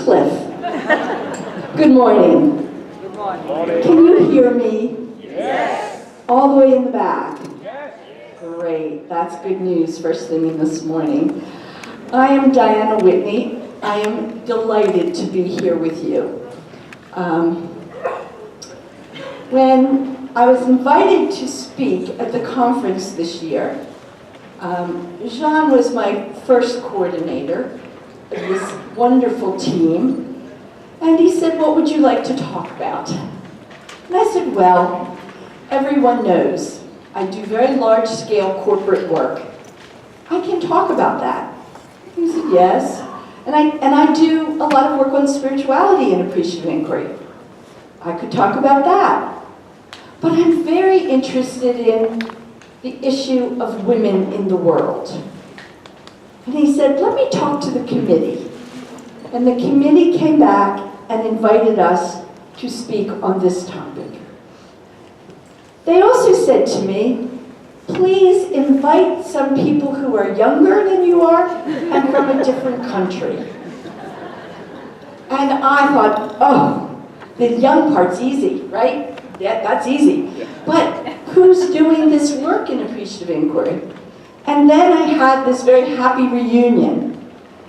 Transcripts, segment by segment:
Cliff. Good morning. Good morning. Can you hear me? Yes. All the way in the back? Yes. Great, that's good news first thing this morning. I am Diana Whitney. I am delighted to be here with you. When I was invited to speak at the conference this year, Jean was my first coordinator of this wonderful team, and he said, "What would you like to talk about?" And I said, "Well, everyone knows I do very large-scale corporate work. I can talk about that." He said, "Yes, and I do a lot of work on spirituality and appreciative inquiry. I could talk about that. But I'm very interested in the issue of women in the world." And he said, "Let me talk to the committee." And the committee came back and invited us to speak on this topic. They also said to me, "Please invite some people who are younger than you are and from a different country." And I thought, oh, the young part's easy, right? Yeah, that's easy. But who's doing this work in appreciative inquiry? And then I had this very happy reunion.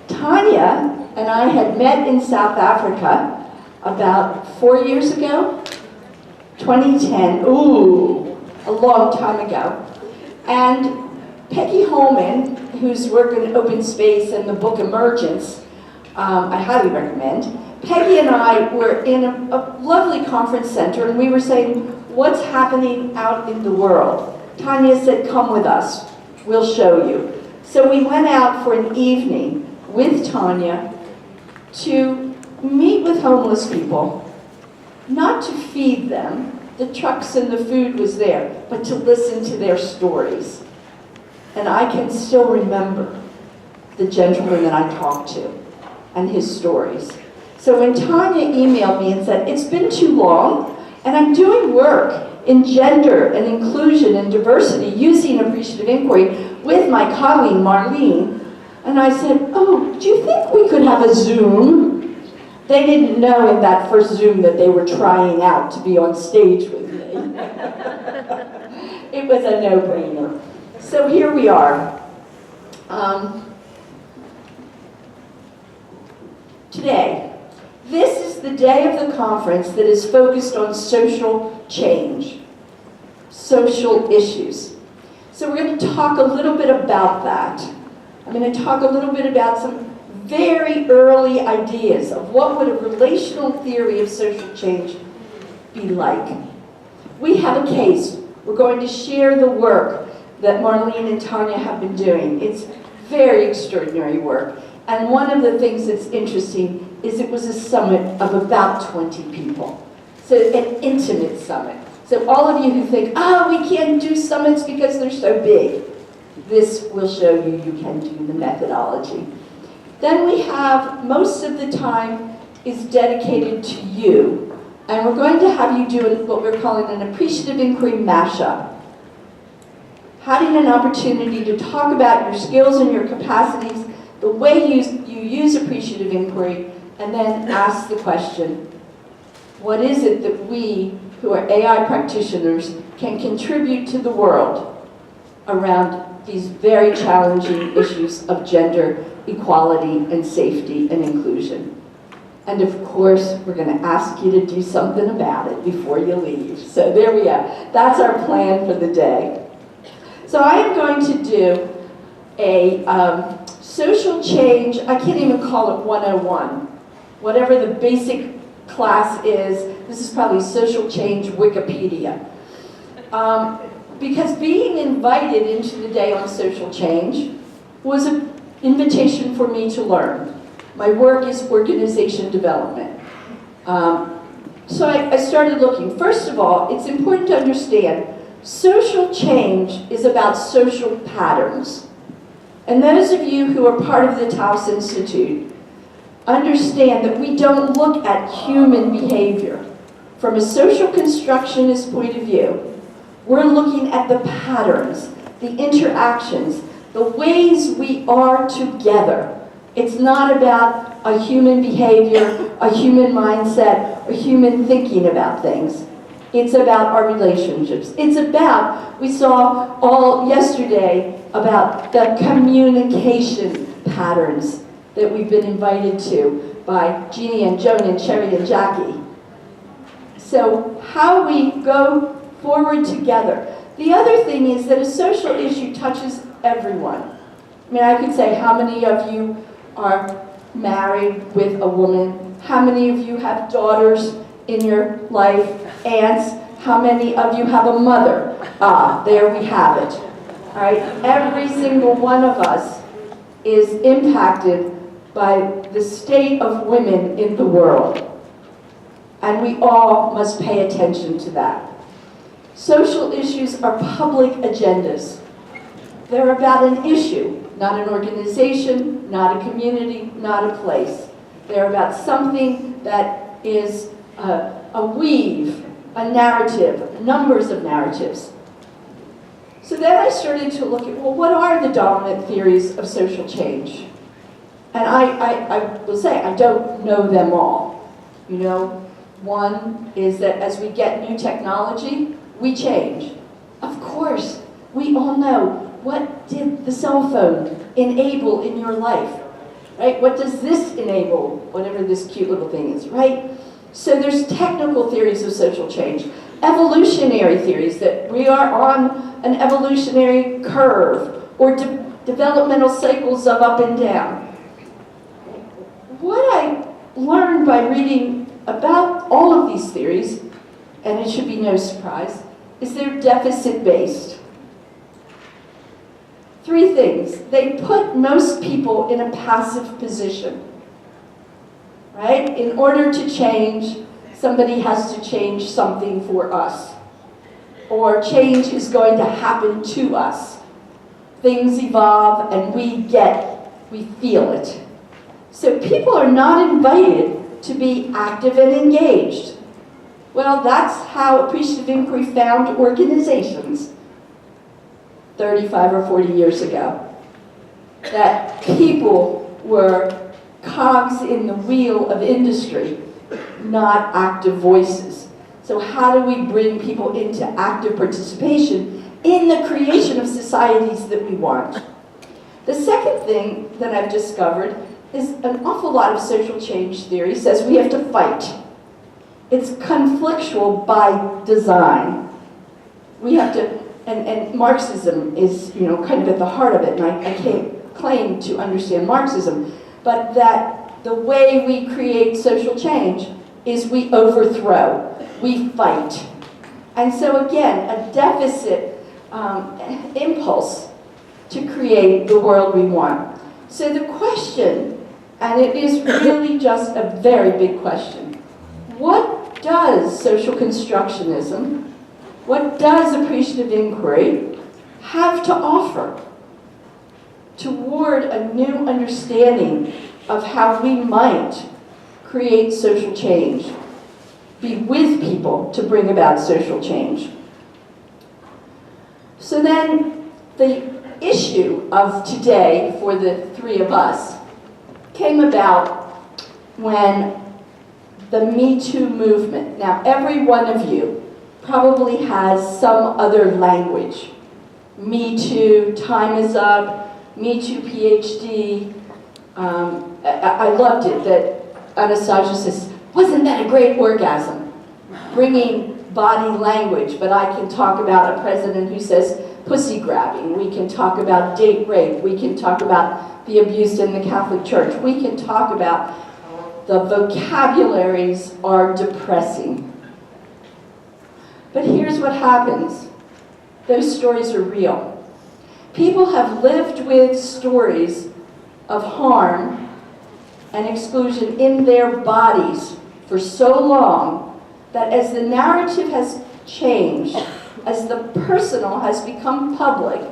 Tanya and I had met in South Africa about 4 years ago, 2010, ooh, a long time ago. And Peggy Holman, whose work in open space and the book Emergence, I highly recommend. Peggy and I were in a lovely conference center, and we were saying, what's happening out in the world? Tanya said, "Come with us, we'll show you." So we went out for an evening with Tanya to meet with homeless people, not to feed them, the trucks and the food was there, but to listen to their stories. And I can still remember the gentleman that I talked to and his stories. So when Tanya emailed me and said, "It's been too long, and I'm doing work in gender and inclusion and diversity using appreciative inquiry with my colleague Marlene," and I said, "Oh, do you think we could have a Zoom?" They didn't know in that first Zoom that they were trying out to be on stage with me. It was a no-brainer. So here we are. Today, this is the day of the conference that is focused on social change, social issues. So we're going to talk a little bit about that. I'm going to talk a little bit about some very early ideas of what would a relational theory of social change be like. We have a case. We're going to share the work that Marlene and Tanya have been doing. It's very extraordinary work. And one of the things that's interesting is it was a summit of about 20 people. So an intimate summit. So all of you who think, we can't do summits because they're so big, this will show you can do the methodology. Then we have, most of the time is dedicated to you. And we're going to have you do what we're calling an appreciative inquiry mashup. Having an opportunity to talk about your skills and your capacities, the way you use appreciative inquiry, and then ask the question, what is it that we, who are AI practitioners, can contribute to the world around these very challenging issues of gender equality and safety and inclusion? And of course, we're going to ask you to do something about it before you leave. So there we are. That's our plan for the day. So I am going to do a social change, I can't even call it 101. Whatever the basic class is, this is probably social change Wikipedia. Because being invited into the day on social change was an invitation for me to learn. My work is organization development. So I started looking. First of all, it's important to understand social change is about social patterns. And those of you who are part of the Taos Institute understand that we don't look at human behavior from a social constructionist point of view. We're looking at the patterns, the interactions, the ways we are together It's not about a human behavior, a human mindset, or human thinking about things. It's about our relationships. It's about, we saw all yesterday about the communication patterns that we've been invited to by Jeannie and Joan and Sherry and Jackie. So how we go forward together. The other thing is that a social issue touches everyone. I mean, I could say, how many of you are married with a woman? How many of you have daughters in your life? Aunts? How many of you have a mother? Ah, there we have it. All right, every single one of us is impacted by the state of women in the world. And we all must pay attention to that. Social issues are public agendas. They're about an issue, not an organization, not a community, not a place. They're about something that is a weave, a narrative, numbers of narratives. So then I started to look at, well, what are the dominant theories of social change? And I will say, I don't know them all. You know, one is that as we get new technology, we change. Of course, we all know, what did the cell phone enable in your life? Right? What does this enable? Whatever this cute little thing is, right? So there's technical theories of social change, evolutionary theories that we are on an evolutionary curve, or developmental cycles of up and down. What I learned by reading about all of these theories, and it should be no surprise, is they're deficit-based. Three things. They put most people in a passive position. Right? In order to change, somebody has to change something for us. Or change is going to happen to us. Things evolve and we feel it. So people are not invited to be active and engaged. Well, that's how appreciative inquiry found organizations 35 or 40 years ago. That people were cogs in the wheel of industry, not active voices. So how do we bring people into active participation in the creation of societies that we want? The second thing that I've discovered is an awful lot of social change theory says we have to fight. It's conflictual by design. We have to, and Marxism is, you know, kind of at the heart of it, and I can't claim to understand Marxism, but that the way we create social change is we overthrow, we fight. And so again, a deficit impulse to create the world we want. So the question, and it is really just a very big question, what does social constructionism, what does appreciative inquiry have to offer toward a new understanding of how we might create social change, be with people to bring about social change? So then the issue of today for the three of us came about when the Me Too movement. Now, every one of you probably has some other language. Me Too, time is up, Me Too PhD. I loved it that Anastasia says, wasn't that a great orgasm? Bringing body language, but I can talk about a president who says pussy grabbing. We can talk about date rape. We can talk about the abuse in the Catholic Church. We can talk about the vocabularies are depressing. But here's what happens. Those stories are real. People have lived with stories of harm and exclusion in their bodies for so long that as the narrative has changed, as the personal has become public,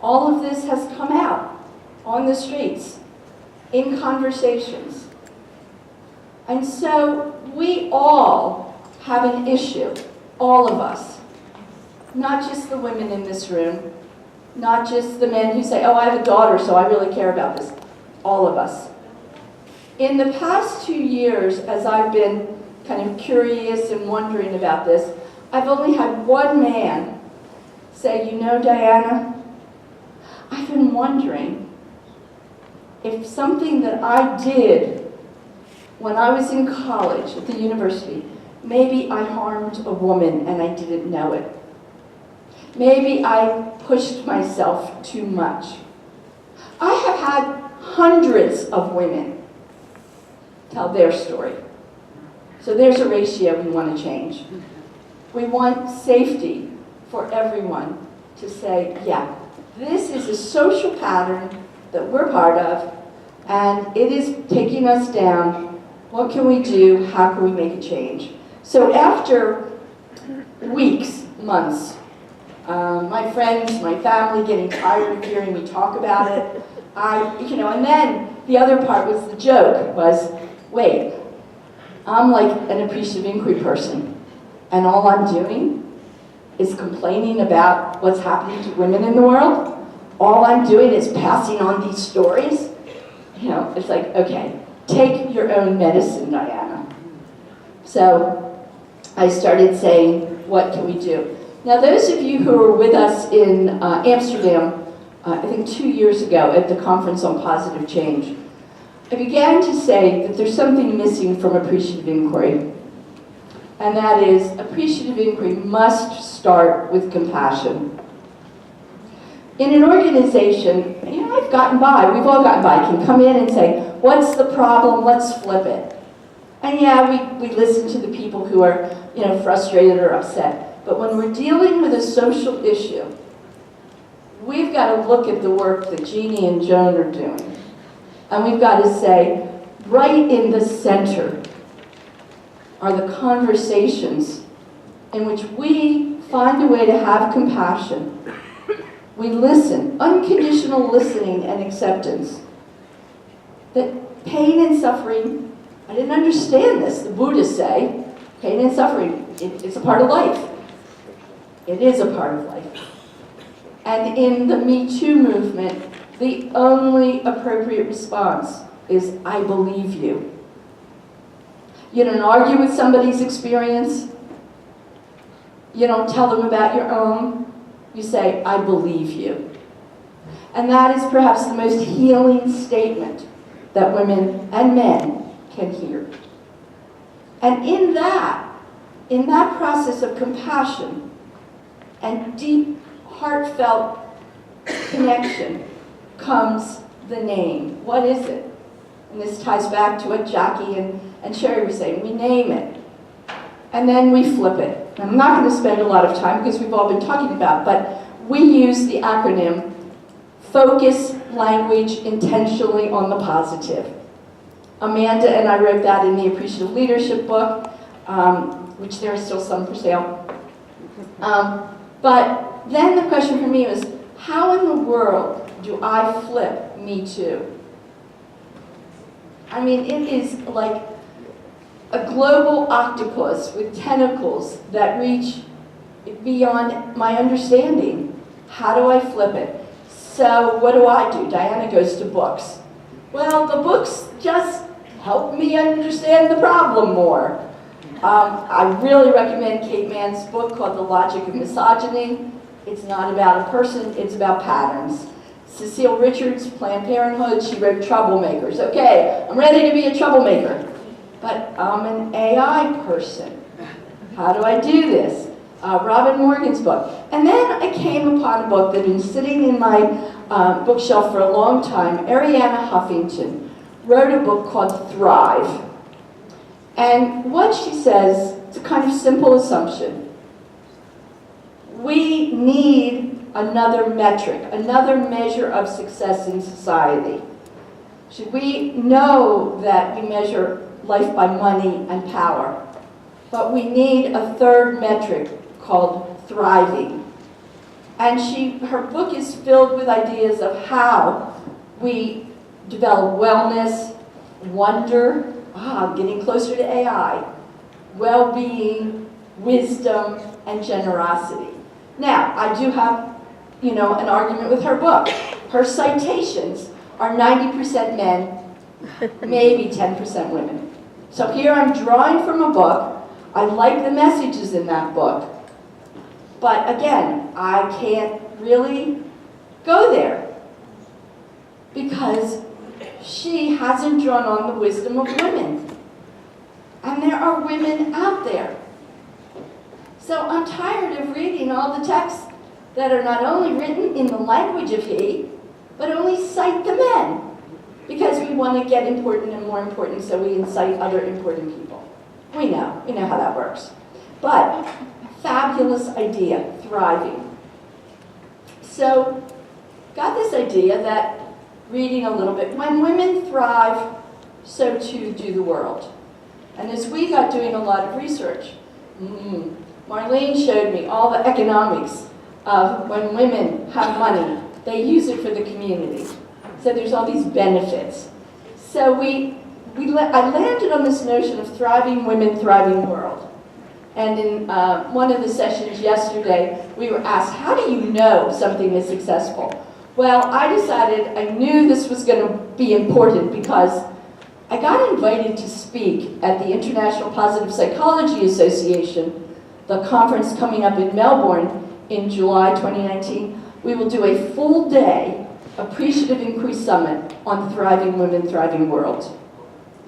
all of this has come out on the streets, in conversations. And so we all have an issue, all of us. Not just the women in this room, not just the men who say, oh, I have a daughter, so I really care about this. all of us. In the past 2 years, as I've been kind of curious and wondering about this, I've only had one man say, you know, Diana, I've been wondering if something that I did when I was in college at the university, maybe I harmed a woman and I didn't know it. Maybe I pushed myself too much. I have had hundreds of women tell their story. So there's a ratio we want to change. We want safety for everyone to say, yeah, this is a social pattern that we're part of, and it is taking us down. What can we do? How can we make a change? So after weeks, months, my friends, my family getting tired of hearing me talk about it, and then the other part was the joke was, wait, I'm like an appreciative inquiry person, and all I'm doing is complaining about what's happening to women in the world. All I'm doing is passing on these stories. It's like, okay, take your own medicine, Diana. So I started saying, what can we do? Now, those of you who were with us in Amsterdam, I think 2 years ago at the Conference on Positive Change, I began to say that there's something missing from appreciative inquiry. And that is, appreciative inquiry must start with compassion. In an organization, I've gotten by, we've all gotten by, can come in and say, what's the problem, let's flip it. And yeah, we listen to the people who are frustrated or upset. But when we're dealing with a social issue, we've got to look at the work that Jeannie and Joan are doing. And we've got to say, right in the center are the conversations in which we find a way to have compassion. We listen, unconditional listening and acceptance. That pain and suffering, I didn't understand this, the Buddhists say, pain and suffering, it's a part of life. It is a part of life. And in the Me Too movement, the only appropriate response is, I believe you. You don't argue with somebody's experience. You don't tell them about your own. You say, I believe you. And that is perhaps the most healing statement that women and men can hear. And in that process of compassion and deep, heartfelt connection comes the name. What is it? And this ties back to what Jackie and Sherry were saying. We name it. And then we flip it. I'm not going to spend a lot of time because we've all been talking about, but we use the acronym Focus Language Intentionally on the Positive. Amanda and I wrote that in the Appreciative Leadership book, which there are still some for sale. But then the question for me was, how in the world do I flip Me Too? I mean, it is like a global octopus with tentacles that reach beyond my understanding. How do I flip it? So what do? Diana goes to books. Well, the books just help me understand the problem more. I really recommend Kate Mann's book called The Logic of Misogyny. It's not about a person, it's about patterns. Cecile Richards, Planned Parenthood, she wrote Troublemakers. Okay, I'm ready to be a troublemaker, but I'm an AI person. How do I do this? Robin Morgan's book. And then I came upon a book that had been sitting in my bookshelf for a long time. Arianna Huffington wrote a book called Thrive. And what she says, it's a kind of simple assumption. We need another metric, another measure of success in society. We know that we measure life by money and power, but we need a third metric called thriving. And her book is filled with ideas of how we develop wellness, wonder, getting closer to AI, well-being, wisdom, and generosity. Now, I do have, an argument with her book. Her citations are 90% men, maybe 10% women. So here I'm drawing from a book. I like the messages in that book. But again, I can't really go there because she hasn't drawn on the wisdom of women. And there are women out there. So I'm tired of reading all the texts that are not only written in the language of he, but only cite the men. Because we want to get important and more important, so we incite other important people. We know how that works. But, fabulous idea, thriving. So, got this idea that, reading a little bit, when women thrive, so too do the world. And as we got doing a lot of research, Marlene showed me all the economics of when women have money, they use it for the community. So there's all these benefits. So I landed on this notion of thriving women, thriving world. And in one of the sessions yesterday, we were asked, how do you know something is successful? Well, I decided I knew this was going to be important because I got invited to speak at the International Positive Psychology Association, the conference coming up in Melbourne in July 2019. We will do a full day Appreciative Increase Summit on Thriving Women, Thriving World.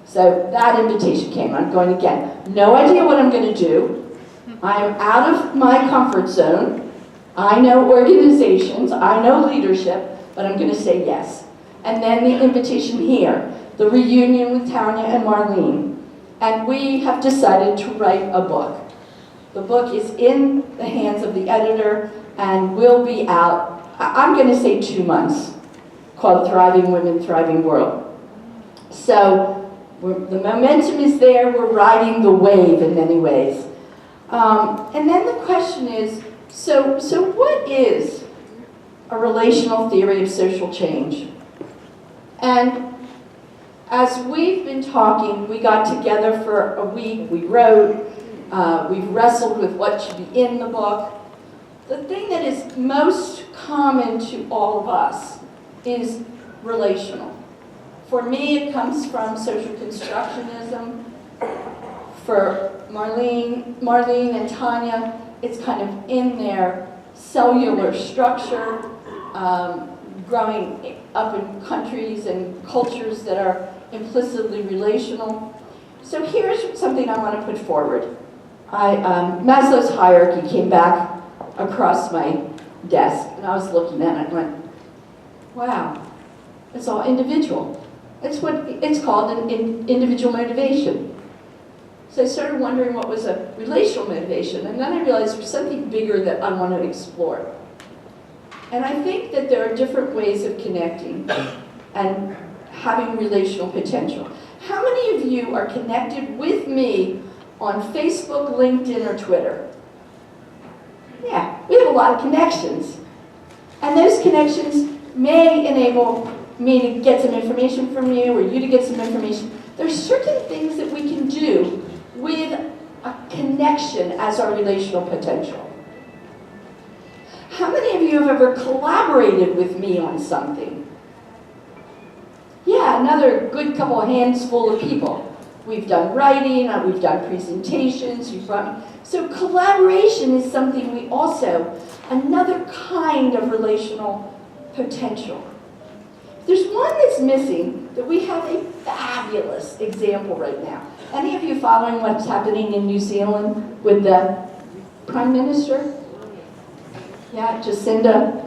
So that invitation came. I'm going again. No idea what I'm going to do. I'm out of my comfort zone. I know organizations, I know leadership, but I'm going to say yes. And then the invitation here, the reunion with Tanya and Marlene. And we have decided to write a book. The book is in the hands of the editor and will be out, I'm going to say 2 months, called Thriving Women, Thriving World. So the momentum is there, we're riding the wave in many ways. And then the question is, so what is a relational theory of social change? And as we've been talking, we got together for a week, we wrote, we've wrestled with what should be in the book. The thing that is most common to all of us is relational. For me, it comes from social constructionism. For Marlene and Tanya, it's kind of in their cellular structure, growing up in countries and cultures that are implicitly relational. So here's something I want to put forward. Maslow's hierarchy came back across my desk, and I was looking at it and went, wow, it's all individual. It's called an individual motivation. So I started wondering what was a relational motivation, and then I realized there's something bigger that I want to explore. And I think that there are different ways of connecting and having relational potential. How many of you are connected with me on Facebook, LinkedIn, or Twitter? Yeah, we have a lot of connections. And those connections may enable me to get some information from you or you to get some information. There's certain things that we can do with a connection as our relational potential. How many of you have ever collaborated with me on something? Yeah, another good couple hands full of people. We've done writing, we've done presentations, you've brought me. So collaboration is something we also, another kind of relational potential. There's one that's missing that we have a fabulous example right now. Any of you following what's happening in New Zealand with the Prime Minister? Yeah, Jacinda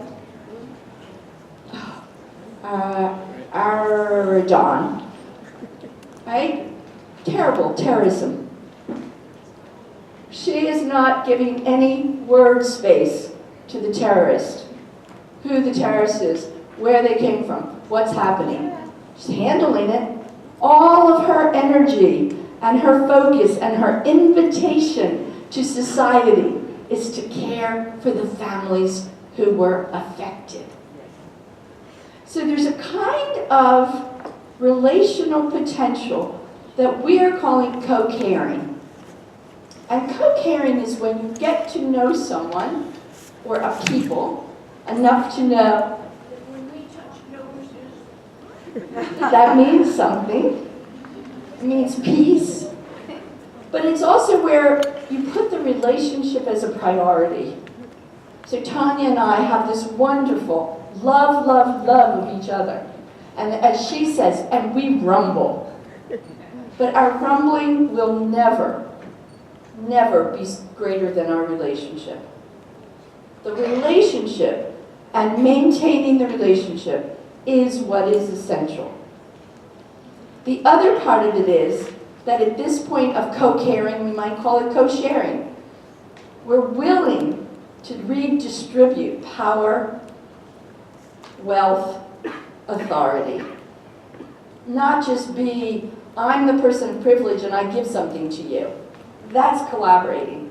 Ardern, right? Terrible terrorism. She is not giving any word space to the terrorist, who the terrorist is, where they came from, what's happening. She's handling it. All of her energy and her focus and her invitation to society is to care for the families who were affected. So there's a kind of relational potential that we are calling co-caring. And co-caring is when you get to know someone or a people enough to know that when we touch noses, That means something. It means peace. But it's also where you put the relationship as a priority. So Tanya and I have this wonderful love, love, love of each other. And as she says, and we rumble. But our rumbling will never, never be greater than our relationship. The relationship and maintaining the relationship is what is essential. The other part of it is that at this point of co-caring, we might call it co-sharing. We're willing to redistribute power, wealth, authority. Not just be, I'm the person of privilege and I give something to you. That's collaborating.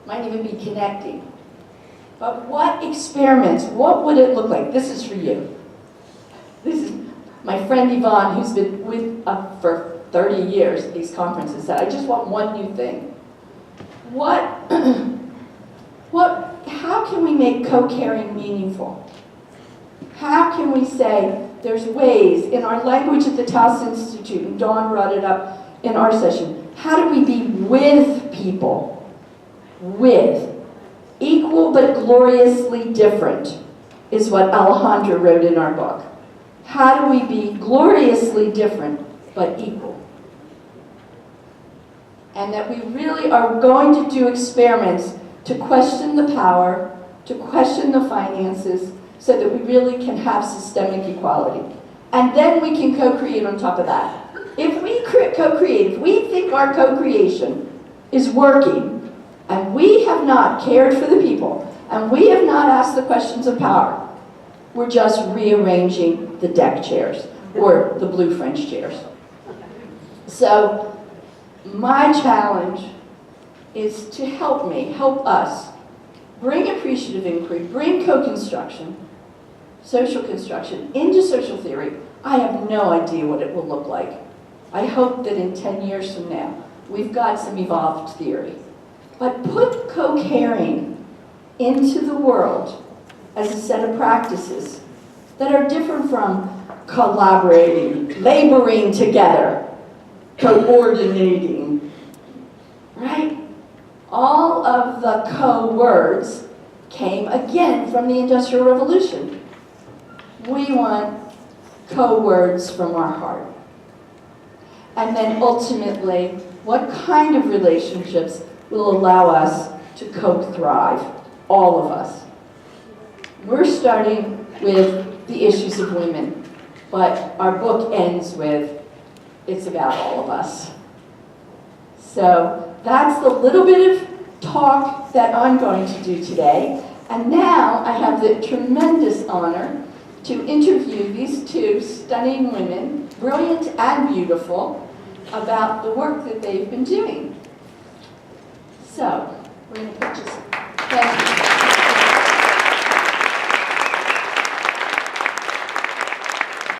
Might even be connecting. But what experiments, what would it look like? This is for you. This is my friend Yvonne, who's been with for 30 years at these conferences, said, I just want one new thing. How can we make co-caring meaningful? How can we say there's ways in our language at the Taos Institute, and Dawn brought it up in our session, how do we be with people? With. Equal but gloriously different is what Alejandra wrote in our book. How do we be gloriously different but equal? And that we really are going to do experiments to question the power, to question the finances, so that we really can have systemic equality. And then we can co-create on top of that. If we co-create, if we think our co-creation is working, and we have not cared for the people, and we have not asked the questions of power, we're just rearranging the deck chairs, or the blue French chairs. So, my challenge is to help us, bring appreciative inquiry, bring co-construction, social construction into social theory. I have no idea what it will look like. I hope that in 10 years from now, we've got some evolved theory. But put co-caring into the world as a set of practices that are different from collaborating, laboring together, coordinating, right? All of the co-words came again from the Industrial Revolution. We want co-words from our heart. And then ultimately, what kind of relationships will allow us to co-thrive, all of us. We're starting with the issues of women, but our book ends with, it's about all of us. So that's the little bit of talk that I'm going to do today. And now I have the tremendous honor to interview these two stunning women, brilliant and beautiful, about the work that they've been doing. So, we're going to put this. Thank you.